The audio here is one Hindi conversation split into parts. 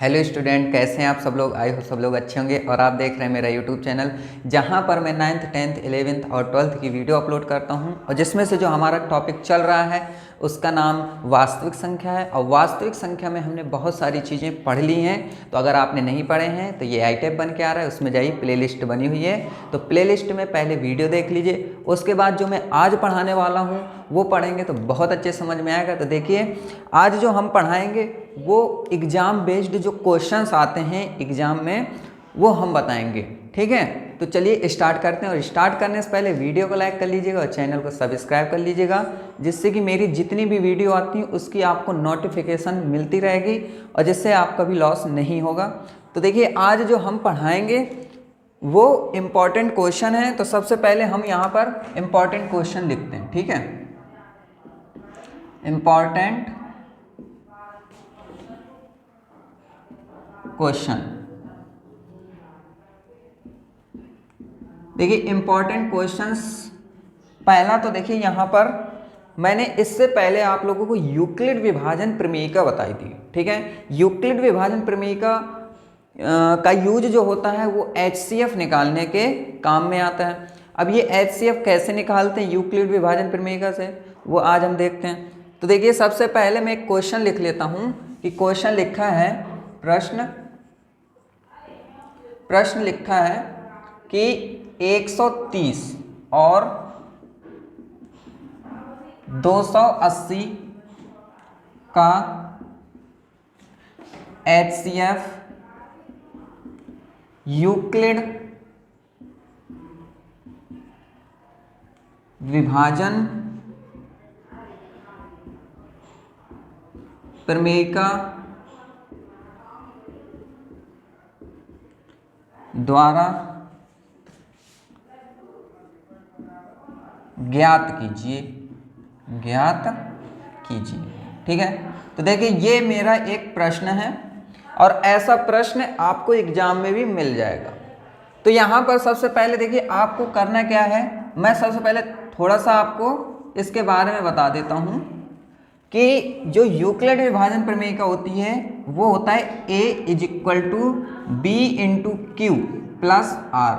हेलो स्टूडेंट, कैसे हैं आप सब लोग। आई हो सब लोग अच्छे होंगे और आप देख रहे हैं मेरा यूट्यूब चैनल जहां पर मैं 9th 10th 11th और 12th की वीडियो अपलोड करता हूं और जिसमें से जो हमारा टॉपिक चल रहा है उसका नाम वास्तविक संख्या है। और वास्तविक संख्या में हमने बहुत सारी चीज़ें पढ़ ली हैं, तो अगर आपने नहीं पढ़े हैं तो ये आई टैब बन के आ रहा है, उसमें जाइए प्लेलिस्ट बनी हुई है, तो प्लेलिस्ट में पहले वीडियो देख लीजिए। उसके बाद जो मैं आज पढ़ाने वाला हूँ वो पढ़ेंगे तो बहुत अच्छे समझ में आएगा। तो देखिए, आज जो हम पढ़ाएंगे वो एग्ज़ाम बेस्ड जो क्वेश्चंस आते हैं एग्ज़ाम में वो हम बताएंगे, ठीक है। तो चलिए स्टार्ट करते हैं, और स्टार्ट करने से पहले वीडियो को लाइक कर लीजिएगा और चैनल को सब्सक्राइब कर लीजिएगा, जिससे कि मेरी जितनी भी वीडियो आती है उसकी आपको नोटिफिकेशन मिलती रहेगी और जिससे आपका भी लॉस नहीं होगा। तो देखिए, आज जो हम पढ़ाएंगे वो इम्पॉर्टेंट क्वेश्चन है। तो सबसे पहले हम यहाँ पर इम्पॉर्टेंट क्वेश्चन लिखते हैं, ठीक है। इम्पॉर्टेंट क्वेश्चन, देखिए इंपॉर्टेंट क्वेश्चंस। पहला तो देखिए यहाँ पर मैंने इससे पहले आप लोगों को यूक्लिड विभाजन प्रमेयिका बताई थी, ठीक है। यूक्लिड विभाजन प्रमेयिका का यूज जो होता है वो HCF निकालने के काम में आता है। अब ये HCF कैसे निकालते हैं यूक्लिड विभाजन प्रमेयिका से, वो आज हम देखते हैं। तो देखिए, सबसे पहले मैं एक क्वेश्चन लिख लेता हूँ कि क्वेश्चन लिखा है, प्रश्न लिखा है कि 130 और 280 का HCF यूक्लिड विभाजन प्रमेयिका द्वारा ज्ञात कीजिए, ठीक है। तो देखिए, ये मेरा एक प्रश्न है और ऐसा प्रश्न आपको एग्जाम में भी मिल जाएगा। तो यहाँ पर सबसे पहले देखिए आपको करना क्या है, मैं सबसे पहले थोड़ा सा आपको इसके बारे में बता देता हूँ कि जो यूक्लिड विभाजन प्रमेयिका होती है वो होता है A = B × Q + R।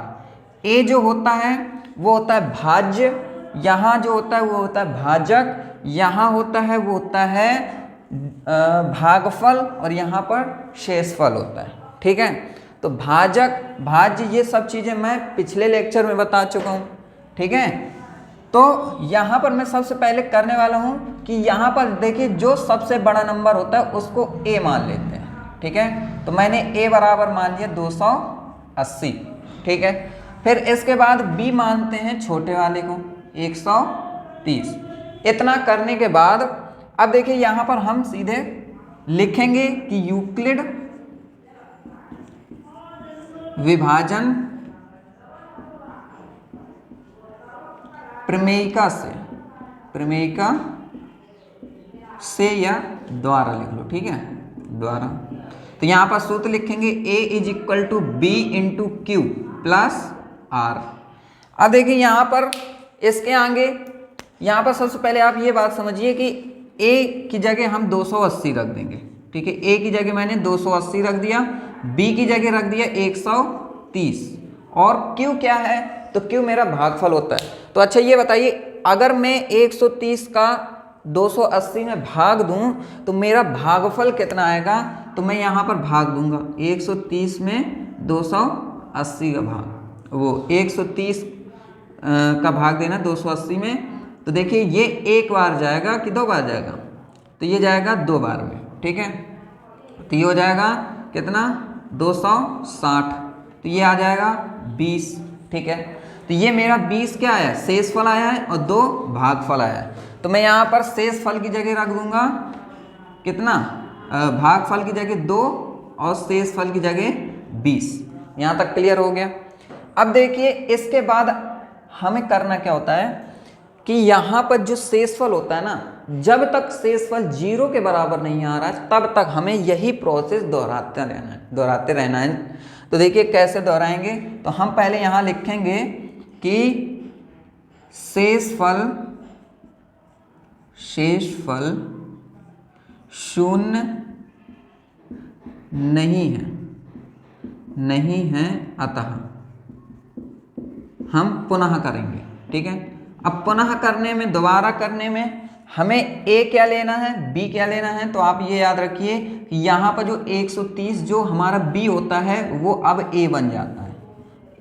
A जो होता है वो होता है भाज्य, यहाँ जो होता है वो होता है भाजक, यहाँ होता है वो होता है भागफल और यहाँ पर शेषफल होता है, ठीक है। तो भाजक भाज्य ये सब चीज़ें मैं पिछले लेक्चर में बता चुका हूँ, ठीक है। तो यहाँ पर मैं सबसे पहले करने वाला हूँ कि यहाँ पर देखिए जो सबसे बड़ा नंबर होता है उसको A मान लेते हैं, ठीक है। तो मैंने A बराबर मान लिया 280, ठीक है। फिर इसके बाद B मानते हैं छोटे वाले को 130। इतना करने के बाद अब देखिए यहाँ पर हम सीधे लिखेंगे कि यूक्लिड विभाजन प्रमेयिका से या द्वारा लिख लो, ठीक है, द्वारा। तो यहाँ पर सूत्र लिखेंगे A = B × Q + R। अब देखिए यहाँ पर इसके आगे यहाँ पर सबसे पहले आप ये बात समझिए कि A की जगह हम 280 रख देंगे, ठीक है। A की जगह मैंने 280 रख दिया, B की जगह रख दिया 130 और Q क्या है, तो Q मेरा भागफल होता है। तो अच्छा ये बताइए, अगर मैं 130 का 280 में भाग दूं तो मेरा भागफल कितना आएगा, तो मैं यहाँ पर भाग दूंगा 130 में 280 का भाग, वो 130 का भाग देना 280 में। तो देखिए ये एक बार जाएगा कि दो बार जाएगा, तो ये जाएगा 2 बार में, ठीक है। तो ये हो जाएगा कितना 260, तो ये आ जाएगा 20, ठीक है। तो ये मेरा 20 क्या आया, शेषफल आया है और 2 भागफल आया है। तो मैं यहाँ पर शेषफल की जगह रख दूंगा कितना, भागफल की जगह 2 और शेषफल की जगह 20। यहाँ तक क्लियर हो गया। अब देखिए इसके बाद हमें करना क्या होता है कि यहाँ पर जो शेषफल होता है ना, जब तक शेषफल 0 के बराबर नहीं आ रहा है तब तक हमें यही प्रोसेस दोहराते रहना है। तो देखिए कैसे दोहराएंगे, तो हम पहले यहाँ लिखेंगे कि शेषफल 0 नहीं है अतः हम पुनः करेंगे। ठीक है, अब पुनः करने में, दोबारा करने में हमें a क्या लेना है, b क्या लेना है। तो आप ये याद रखिए कि यहाँ पर जो 130 जो हमारा b होता है वो अब a बन जाता है।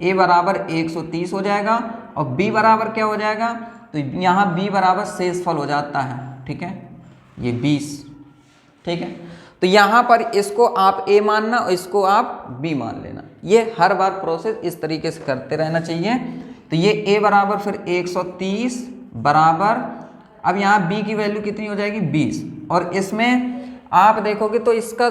a बराबर 130 हो जाएगा और b बराबर क्या हो जाएगा, तो यहाँ b बराबर शेषफल हो जाता है। ठीक है, ये 20। ठीक है, तो यहाँ पर इसको आप a मानना और इसको आप b मान लेना। ये हर बार प्रोसेस इस तरीके से करते रहना चाहिए। तो ये a बराबर फिर 130 बराबर, अब यहाँ b की वैल्यू कितनी हो जाएगी 20, और इसमें आप देखोगे तो इसका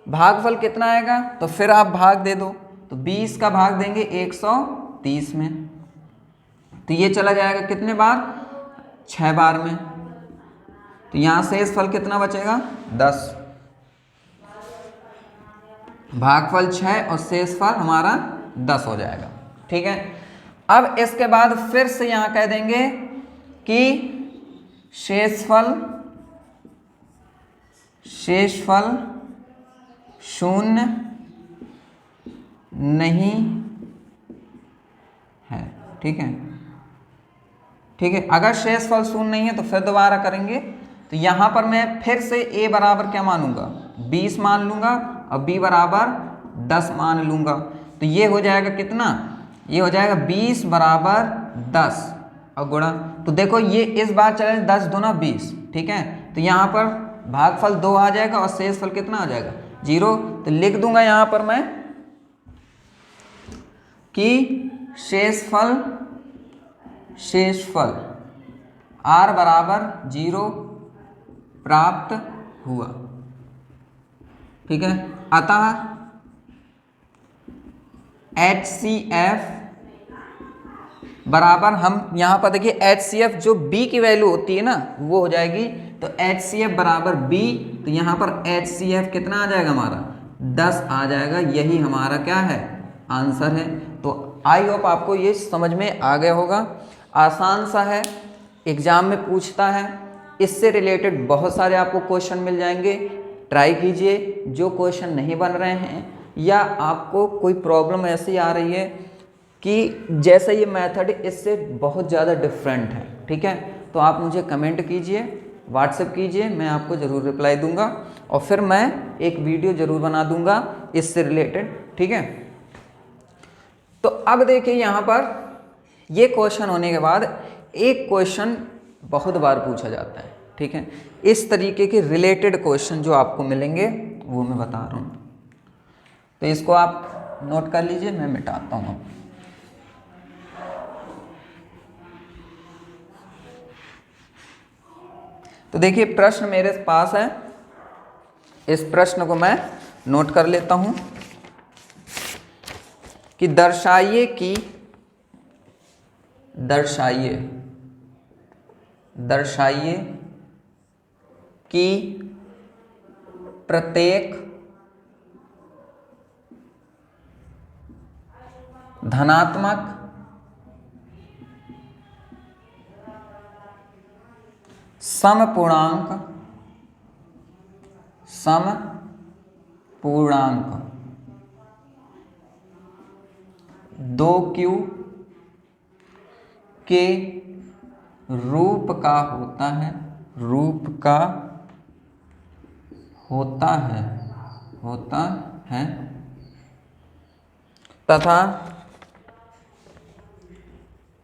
भागफल कितना आएगा, तो फिर आप भाग दे दो। तो 20 का भाग देंगे 130 में, तो ये चला जाएगा कितने बार, 6 बार में। तो यहाँ शेषफल कितना बचेगा 10, भागफल 6 और शेषफल हमारा 10 हो जाएगा। ठीक है, अब इसके बाद फिर से यहाँ कह देंगे कि शेषफल 0 नहीं है। ठीक है, ठीक है, अगर शेषफल 0 नहीं है तो फिर दोबारा करेंगे। तो यहाँ पर मैं फिर से a बराबर क्या मानूंगा, 20 मान लूंगा और b बराबर 10 मान लूंगा। तो ये हो जाएगा कितना, ये हो जाएगा 20 बराबर 10 और गुणा। तो देखो ये इस बार चले 10 दूना 20। ठीक है, तो यहाँ पर भागफल 2 आ जाएगा और शेषफल कितना आ जाएगा 0। तो लिख दूंगा यहाँ पर मैं कि शेषफल r बराबर 0 प्राप्त हुआ। ठीक है, अतः HCF बराबर, हम यहाँ पर देखिए HCF जो b की वैल्यू होती है ना वो हो जाएगी, तो HCF बराबर b। तो यहाँ पर HCF कितना आ जाएगा हमारा 10 आ जाएगा। यही हमारा क्या है, आंसर है। तो आई होप आपको ये समझ में आ गया होगा। आसान सा है, एग्जाम में पूछता है, इससे रिलेटेड बहुत सारे आपको क्वेश्चन मिल जाएंगे। ट्राई कीजिए। जो क्वेश्चन नहीं बन रहे हैं या आपको कोई प्रॉब्लम ऐसी आ रही है कि जैसे ये मेथड इससे बहुत ज़्यादा डिफरेंट है, ठीक है, तो आप मुझे कमेंट कीजिए, व्हाट्सएप कीजिए, मैं आपको ज़रूर रिप्लाई दूंगा और फिर मैं एक वीडियो ज़रूर बना दूंगा इससे रिलेटेड। ठीक है, तो अब देखिए यहाँ पर ये क्वेश्चन होने के बाद एक क्वेश्चन बहुत बार पूछा जाता है। ठीक है, इस तरीके के रिलेटेड क्वेश्चन जो आपको मिलेंगे वो मैं बता रहा हूँ, तो इसको आप नोट कर लीजिए, मैं मिटाता हूँ। तो देखिए प्रश्न मेरे पास है, इस प्रश्न को मैं नोट कर लेता हूं कि दर्शाइए कि प्रत्येक धनात्मक समपूर्णांक 2q के रूप का होता है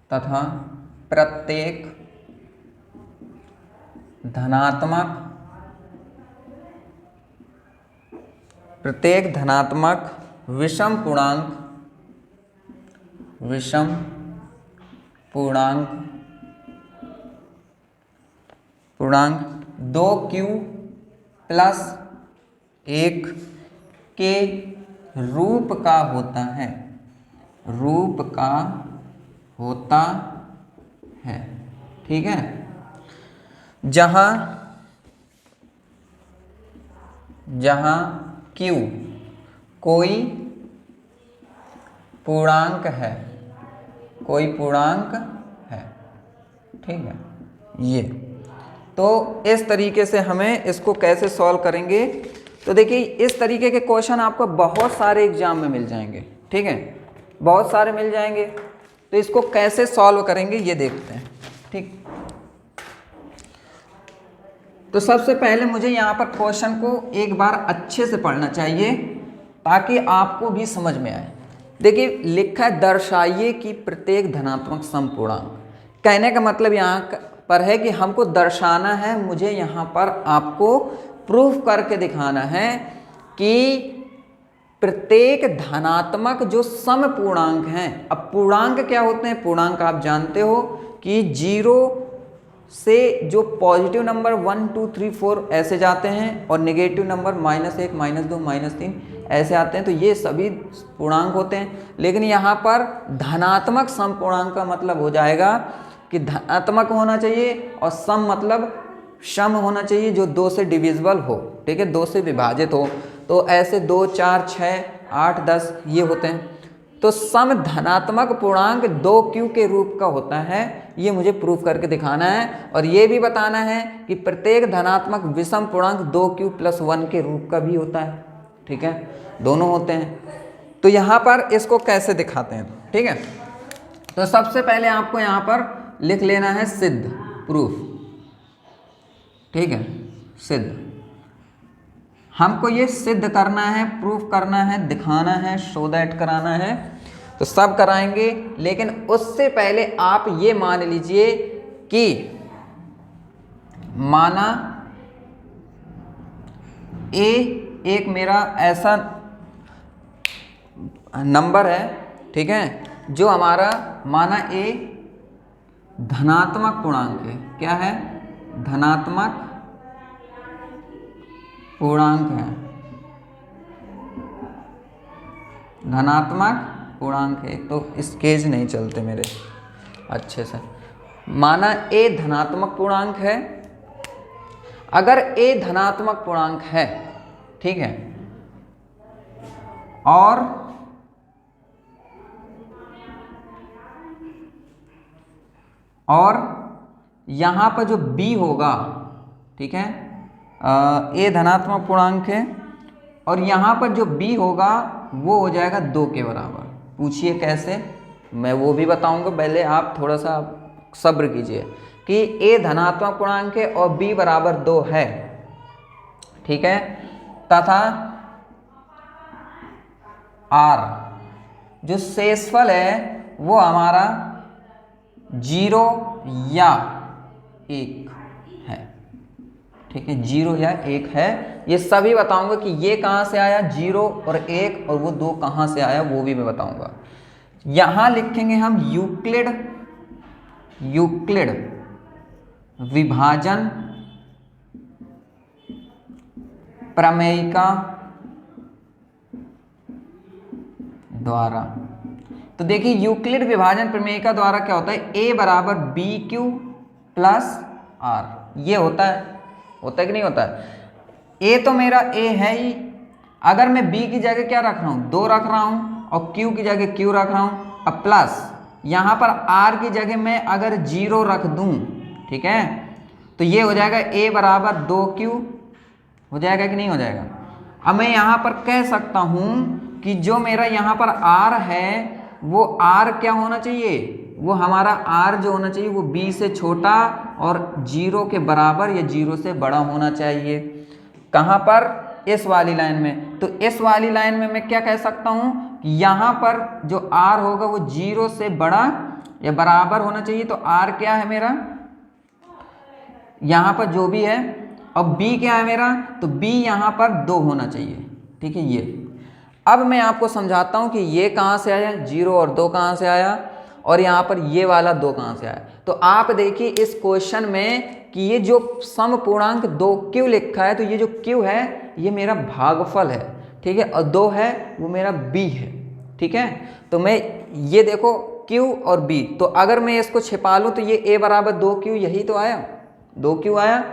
तथा प्रत्येक धनात्मक विषम पूर्णांक 2q + 1 के रूप का होता है। ठीक है, जहां q कोई पूर्णांक है। ठीक है, ये तो इस तरीके से हमें इसको कैसे सॉल्व करेंगे, तो तो देखिए इस तरीके के क्वेश्चन आपको बहुत सारे एग्जाम में मिल जाएंगे, ठीक है, बहुत सारे मिल जाएंगे। तो इसको कैसे सॉल्व करेंगे ये देखते हैं, ठीक। तो सबसे पहले मुझे यहाँ पर क्वेश्चन को एक बार अच्छे से पढ़ना चाहिए ताकि आपको भी समझ में आए। देखिए लिखा है दर्शाइए कि प्रत्येक धनात्मक समपूर्णांक। कहने का मतलब यहाँ पर है कि हमको दर्शाना है, मुझे यहाँ पर आपको प्रूफ करके दिखाना है कि प्रत्येक धनात्मक जो समपूर्णांक हैं, अब पूर्णांक क्या होते हैं, पूर्णांक आप जानते हो कि 0 से जो पॉजिटिव नंबर 1 2 3 4 ऐसे जाते हैं और नेगेटिव नंबर -1 -2 -3 ऐसे आते हैं, तो ये सभी पूर्णांक होते हैं। लेकिन यहाँ पर धनात्मक समपूर्णांक का मतलब हो जाएगा कि धनात्मक होना चाहिए और सम मतलब सम होना चाहिए जो 2 से डिविजिबल हो, ठीक है, 2 से विभाजित हो। तो ऐसे 2 4 6 8 10 ये होते हैं। तो सम धनात्मक पूर्णांक 2q के रूप का होता है, ये मुझे प्रूफ करके दिखाना है। और ये भी बताना है कि प्रत्येक धनात्मक विषम पूर्णांक 2q + 1 के रूप का भी होता है, ठीक है, दोनों होते हैं। तो यहाँ पर इसको कैसे दिखाते हैं, ठीक है। तो सबसे पहले आपको यहाँ पर लिख लेना है सिद्ध, प्रूफ, ठीक है, सिद्ध। हमको ये सिद्ध करना है, प्रूफ करना है, दिखाना है, शो दैट कराना है, तो सब कराएंगे। लेकिन उससे पहले आप ये मान लीजिए कि माना ए एक मेरा ऐसा नंबर है, ठीक है, जो हमारा माना ए धनात्मक पूर्णांक है। क्या है? धनात्मक पूर्णांक है, धनात्मक पूर्णांक है। तो स्केच नहीं चलते मेरे अच्छे से। माना ए धनात्मक पूर्णांक है। अगर ए धनात्मक पूर्णांक है, ठीक है, और यहां पर जो b होगा, ठीक है, ए धनात्मक पूर्णांक है और यहाँ पर जो b होगा वो हो जाएगा 2 के बराबर। पूछिए कैसे, मैं वो भी बताऊंगा, पहले आप थोड़ा सा सब्र कीजिए कि a धनात्मक पूर्णांक है और b = 2 है, ठीक है, तथा r जो शेषफल है वो हमारा 0 या 1 है, ठीक है, 0 या 1 है। ये सभी बताऊंगा कि ये कहाँ से आया 0 और 1, और वो 2 कहाँ से आया वो भी मैं बताऊंगा। यहां लिखेंगे हम यूक्लिड विभाजन प्रमेयिका द्वारा। तो देखिए यूक्लिड विभाजन प्रमेयिका द्वारा क्या होता है, a = bq + r, ये होता है कि नहीं होता है। a तो मेरा a है ही, अगर मैं b की जगह क्या रख रहा हूँ, 2 रख रहा हूँ और q की जगह q रख रहा हूँ। अब प्लस यहाँ पर r की जगह मैं अगर 0 रख दूँ, ठीक है, तो ये हो जाएगा a = 2q, हो जाएगा कि नहीं हो जाएगा। अब मैं यहाँ पर कह सकता हूँ कि जो मेरा यहाँ पर r है वो r क्या होना चाहिए, वो हमारा r जो होना चाहिए वो b से छोटा और 0 के बराबर या 0 से बड़ा होना चाहिए। कहाँ पर? इस वाली लाइन में। तो इस वाली लाइन में मैं क्या कह सकता हूँ कि यहाँ पर जो r होगा वो 0 से बड़ा या बराबर होना चाहिए। तो r क्या है मेरा, यहाँ पर जो भी है, और b क्या है मेरा, तो b यहाँ पर 2 होना चाहिए, ठीक है। ये अब मैं आपको समझाता हूँ कि ये कहाँ से आया 0 और 2 कहाँ से आया, और यहाँ पर ये वाला 2 कहाँ से आया। तो आप देखिए इस क्वेश्चन में कि ये जो समपूर्णांक 2q लिखा है, तो ये जो q है ये मेरा भागफल है, ठीक है, और 2 है वो मेरा b है, ठीक है। तो मैं ये देखो q और b, तो अगर मैं इसको छिपा लूँ तो ये a = 2q, यही तो आया, 2q आया।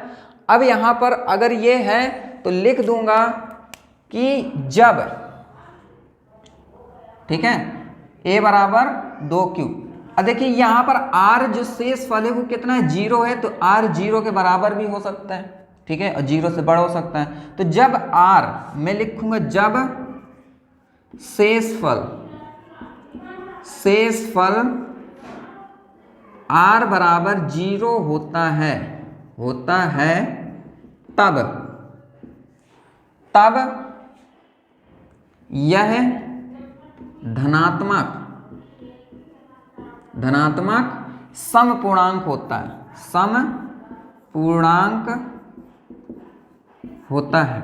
अब यहाँ पर अगर ये है तो लिख दूंगा कि जब, ठीक है, a = 2q। अब देखिए यहाँ पर r जो शेषफल है वो कितना है, 0 है, तो r 0 के बराबर भी हो सकता है, ठीक है, और 0 से बड़ा हो सकता है। तो जब r मैं लिखूंगा, जब शेषफल r बराबर 0 होता है तब यह धनात्मक समपूर्णांक होता है, समपूर्णांक होता है।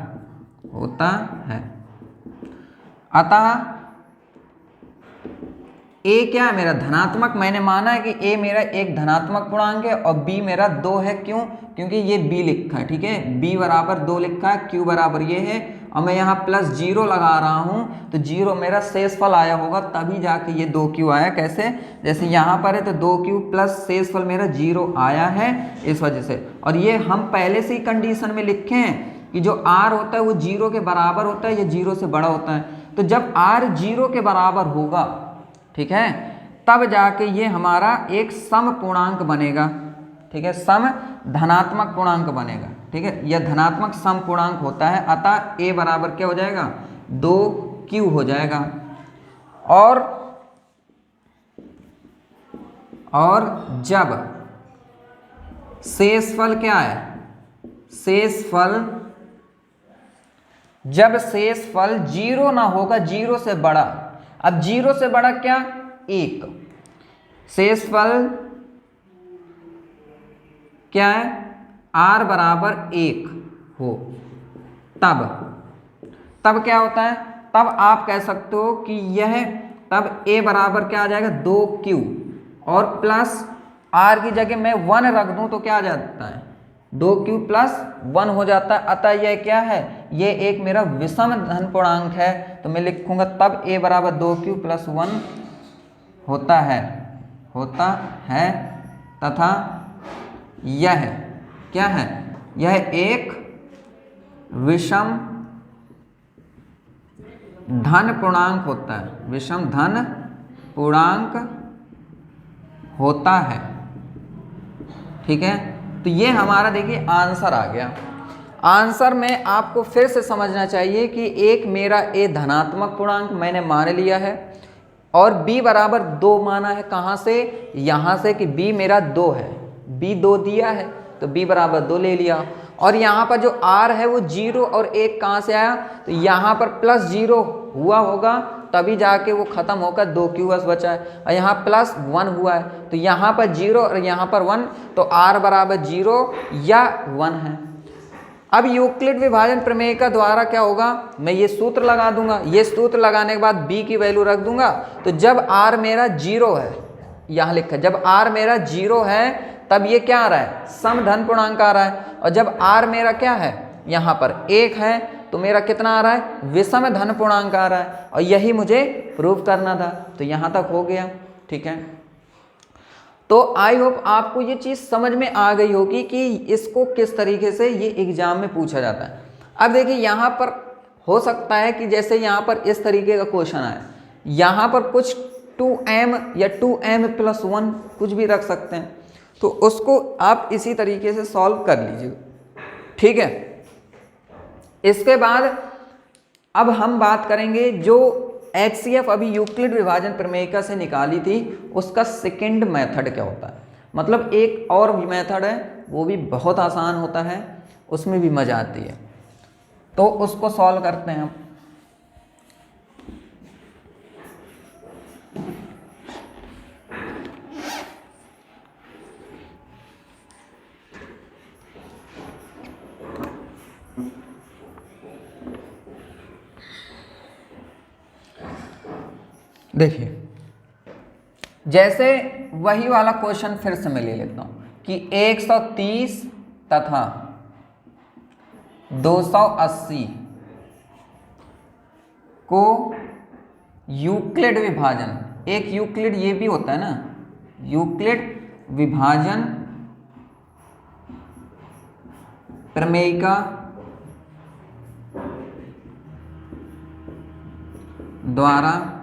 अतः a क्या है मेरा, धनात्मक। मैंने माना है कि a मेरा एक धनात्मक पूर्णांक है और b मेरा 2 है। क्यों? क्योंकि ये b लिखा है, ठीक है, b बराबर 2 लिखा है, q बराबर ये है, और मैं यहाँ +0 लगा रहा हूँ तो 0 मेरा शेषफल आया होगा, तभी जाके ये 2q आया। कैसे? जैसे यहाँ पर है तो 2q प्लस शेषफल मेरा 0 आया है, इस वजह से। और ये हम पहले से ही कंडीशन में लिखे हैं कि जो r होता है वो 0 के बराबर होता है या 0 से बड़ा होता है। तो जब r 0 के बराबर होगा, ठीक है, तब जाके ये हमारा एक सम पूर्णांक बनेगा, ठीक है, सम धनात्मक पूर्णांक बनेगा, ठीक है, यह धनात्मक सम पूर्णांक होता है। अतः a बराबर क्या हो जाएगा, 2q हो जाएगा। और जब शेषफल क्या है, जब शेषफल 0 ना होगा, 0 से बड़ा। अब 0 से बड़ा क्या, 1। शेषफल क्या है, r बराबर 1 हो, तब क्या होता है, तब आप कह सकते हो कि यह, तब a बराबर क्या आ जाएगा, 2q, और प्लस r की जगह मैं 1 रख दूं तो क्या आ जाता है, 2q प्लस 1 हो जाता है। अतः यह क्या है, ये एक मेरा विषम धन पूर्णांक है। तो मैं लिखूंगा तब a बराबर 2q प्लस 1 होता है तथा यह क्या है, यह एक विषम धन पूर्णांक होता है, विषम धन पूर्णांक होता है, ठीक है। तो ये हमारा देखिए आंसर आ गया। आंसर में आपको फिर से समझना चाहिए कि एक मेरा ए धनात्मक पूर्णांक मैंने मान लिया है और b बराबर 2 माना है। कहाँ से, यहाँ से कि b मेरा 2 है, b 2 दिया है तो b बराबर 2 ले लिया। और यहाँ पर जो r है वो 0 और 1 कहाँ से आया, तो यहाँ पर +0 हुआ होगा तभी जाके वो खत्म होकर 2q बस बचा है, और यहाँ +1 हुआ है तो यहाँ पर 0 और यहाँ पर 1, तो r बराबर 0 या 1 है। अब यूक्लिड विभाजन प्रमेय का द्वारा क्या होगा, मैं ये सूत्र लगा दूंगा, ये सूत्र लगाने के बाद b की वैल्यू रख दूंगा। तो जब r मेरा 0 है, यहाँ लिखा जब r मेरा 0 है तब ये क्या आ रहा है, सम धन पूर्णांक आ रहा है। और जब r मेरा क्या है, यहाँ पर 1 है तो मेरा कितना आ रहा है, विषम धन पूर्णांक आ रहा है। और यही मुझे प्रूव करना था, तो यहाँ तक हो गया, ठीक है। तो आई होप आपको ये चीज़ समझ में आ गई होगी कि इसको किस तरीके से ये एग्जाम में पूछा जाता है। अब देखिए यहाँ पर हो सकता है कि जैसे यहाँ पर इस तरीके का क्वेश्चन आए, यहाँ पर कुछ 2m या 2m+1 कुछ भी रख सकते हैं, तो उसको आप इसी तरीके से सॉल्व कर लीजिए, ठीक है। इसके बाद अब हम बात करेंगे जो HCF अभी यूक्लिड विभाजन प्रमेयिका से निकाली थी, उसका सेकंड मेथड क्या होता है। मतलब एक और भी मेथड है, वो भी बहुत आसान होता है, उसमें भी मजा आती है, तो उसको सॉल्व करते हैं हम। देखिए जैसे वही वाला क्वेश्चन फिर से मैं ले लेता हूं कि 130 तथा 280 को यूक्लिड विभाजन, एक यूक्लिड ये भी होता है ना, यूक्लिड विभाजन प्रमेयिका द्वारा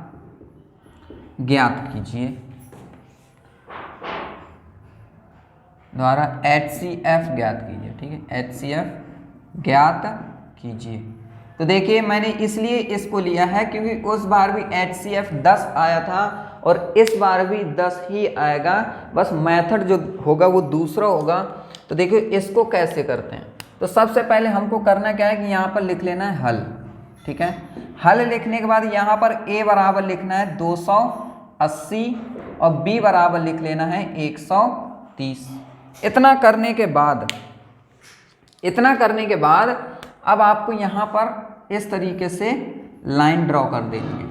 ज्ञात कीजिए, द्वारा HCF ज्ञात कीजिए, ठीक है, HCF ज्ञात कीजिए। तो देखिए मैंने इसलिए इसको लिया है क्योंकि उस बार भी HCF 10 आया था और इस बार भी 10 ही आएगा, बस मेथड जो होगा वो दूसरा होगा। तो देखिए इसको कैसे करते हैं, तो सबसे पहले हमको करना क्या है कि यहाँ पर लिख लेना है हल, ठीक है। हल लिखने के बाद यहाँ पर a बराबर लिखना है 280 और b बराबर लिख लेना है 130। इतना करने के बाद अब आपको यहाँ पर इस तरीके से लाइन ड्रॉ कर देनी है,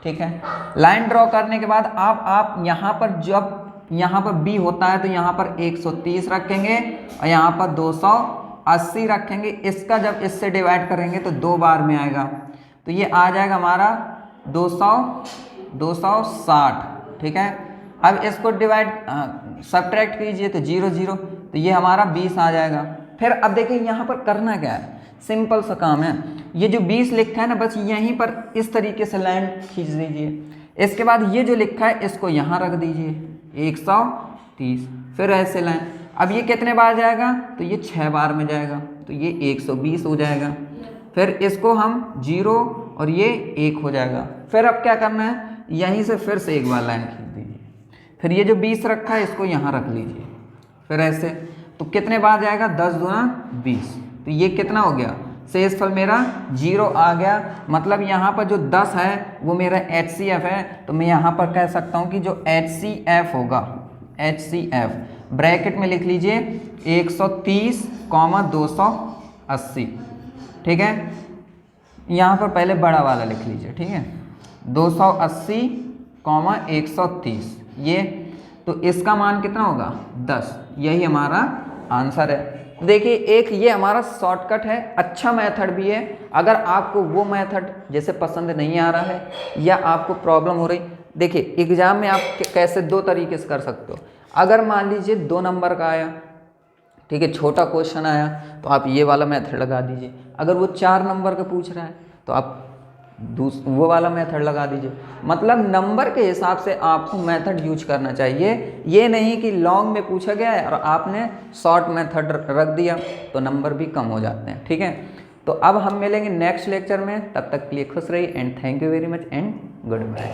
ठीक है। लाइन ड्रॉ करने के बाद आप यहाँ पर जब यहाँ पर b होता है तो यहाँ पर 130 रखेंगे और यहाँ पर 280 रखेंगे। इसका जब इससे डिवाइड करेंगे तो 2 बार में आएगा, तो ये आ जाएगा हमारा 260, ठीक है। अब इसको सब्ट्रैक्ट कीजिए तो 0 0, तो ये हमारा 20 आ जाएगा। फिर अब देखिए यहाँ पर करना क्या है, सिंपल सा काम है। ये जो 20 लिखा है ना, बस यहीं पर इस तरीके से लाइन खींच दीजिए। इसके बाद ये जो लिखा है इसको यहाँ रख दीजिए 130, फिर ऐसे लाइन। अब ये कितने बार जाएगा, तो ये 6 बार में जाएगा, तो ये 120 हो जाएगा। फिर इसको हम 0 और ये 1 हो जाएगा। फिर अब क्या करना है, यहीं से फिर से एक बार लाइन खींच दीजिए। फिर ये जो 20 रखा है इसको यहाँ रख लीजिए, फिर ऐसे। तो कितने बार जाएगा, 10 दूना 20, तो ये कितना हो गया, शेषफल मेरा 0 आ गया। मतलब यहाँ पर जो 10 है वो मेरा HCF है, तो मैं यहाँ पर कह सकता हूँ कि जो HCF होगा, HCF ब्रैकेट में लिख लीजिए 130, 280, ठीक है। यहाँ पर पहले बड़ा वाला लिख लीजिए, ठीक है, 280, 130, ये तो इसका मान कितना होगा 10, यही हमारा आंसर है। देखिए एक ये हमारा शॉर्टकट है, अच्छा मेथड भी है। अगर आपको वो मेथड जैसे पसंद नहीं आ रहा है या आपको प्रॉब्लम हो रही, देखिए एग्जाम में आप कैसे 2 तरीके से कर सकते हो। अगर मान लीजिए 2 नंबर का आया, ठीक है, छोटा क्वेश्चन आया, तो आप ये वाला मेथड लगा दीजिए। अगर वो 4 नंबर का पूछ रहा है तो आप वो वाला मेथड लगा दीजिए। मतलब नंबर के हिसाब से आपको मेथड यूज करना चाहिए। ये नहीं कि लॉन्ग में पूछा गया है और आपने शॉर्ट मेथड रख दिया तो नंबर भी कम हो जाते हैं, ठीक है। तो अब हम मिलेंगे नेक्स्ट लेक्चर में, तब तक के लिए खुश रहिए and thank you very much and good bye.